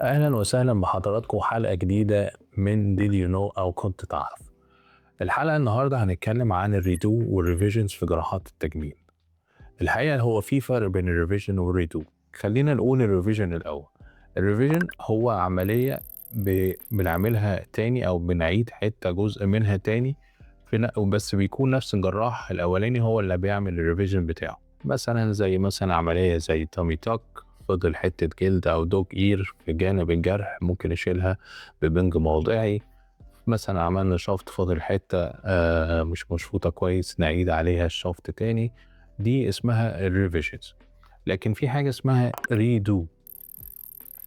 أهلا وسهلا بحضراتكم حلقة جديدة من Did you know أو كنت تعرف. الحلقة النهاردة هنتكلم عن الريدو والريفيجنز في جراحات التجميل. الحقيقة هو في فرق بين الريفيجن والريدو. خلينا نقول الريفيجن الأول. الريفيجن هو عملية بنعملها تاني أو بنعيد حتة جزء منها تاني بس بيكون نفس الجراح الأولاني هو اللي بيعمل الريفيجن بتاعه. مثلا عملية زي تامي تاك، فضل حتة جلد أو دوج إير في جانب الجرح ممكن يشيلها ببنج موضعي. مثلا عملنا شافت فاضل حتة مش مشفوطة كويس نعيد عليها الشافت تاني. دي اسمها الريفيجنز. لكن في حاجة اسمها ريدو.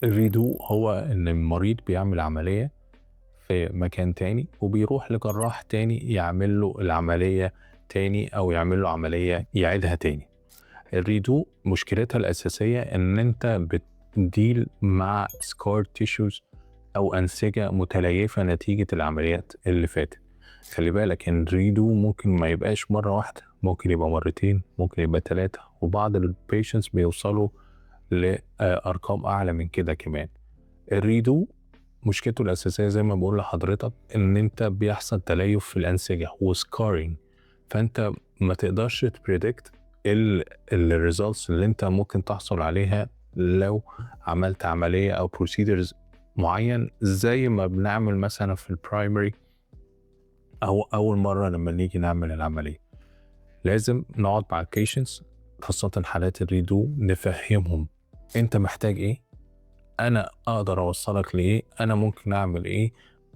الريدو هو ان المريض بيعمل عملية في مكان تاني وبيروح لجراح تاني يعمل له العملية تاني او يعمل له عملية يعيدها تاني. الريدو مشكلتها الأساسية ان انت بتديل مع سكار تيشوز او انسجة متليفة نتيجة العمليات اللي فاتت. خلي بالك ان الريدو ممكن ما يبقاش مرة واحدة، ممكن يبقى مرتين، ممكن يبقى 3، وبعض البيشنتس بيوصلوا لأرقام أعلى من كده كمان. الريدو مشكلته الأساسية زي ما بقول لحضرتك إن أنت بيحصل تليف في الأنسجة وسكارينج، فأنت ما تقدرش تبريدكت الريزلتس اللي أنت ممكن تحصل عليها لو عملت عملية أو بروسيدرز معين زي ما بنعمل مثلا في البرايمري أو أول مرة لما نيجي نعمل العملية. لازم نقعد مع البيشنتس خاصة حالات الريدو نفهمهم أنت محتاج إيه، انا اقدر اوصلك لايه، انا ممكن اعمل ايه،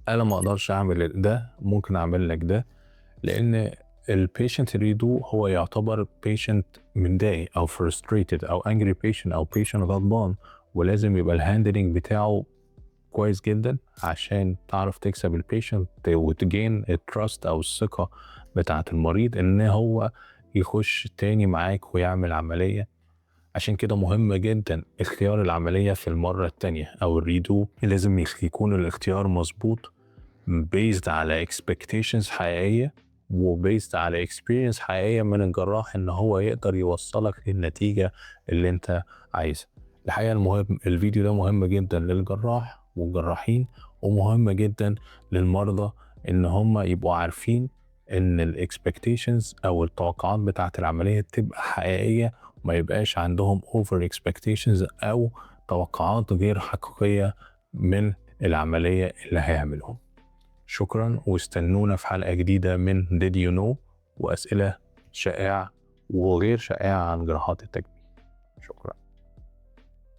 انا ما اقدرش اعمل ده ممكن اعمل لك ده. لان البيشنت ريدو هو يعتبر بيشنت متضايق او frustrated او angry patient او patient غضبان، ولازم يبقى الهاندلنج بتاعه كويس جدا عشان تعرف تكسب البيشنت وتجين التراست او الثقة بتاعت المريض ان هو يخش تاني معاك ويعمل عملية. عشان كده مهم جدا اختيار العملية في المرة التانية أو الريدو، لازم يكون الاختيار مظبوط based على expectations حقيقية و based على experience حقيقية من الجراح إن هو يقدر يوصلك للنتيجة اللي أنت عايزها. الحقيقة الفيديو ده مهم جدا للجراح والجراحين، ومهم جدا للمرضى إن هم يبقوا عارفين إن الاكسبكتيشنز أو التوقعات بتاعة العملية تبقى حقيقية، ما يبقاش عندهم over expectations أو توقعات غير حقيقية من العملية اللي هيعملوها. شكرا، واستنونا في حلقة جديدة من Did you know وأسئلة شائعة وغير شائعة عن جراحات التجميل. شكرا.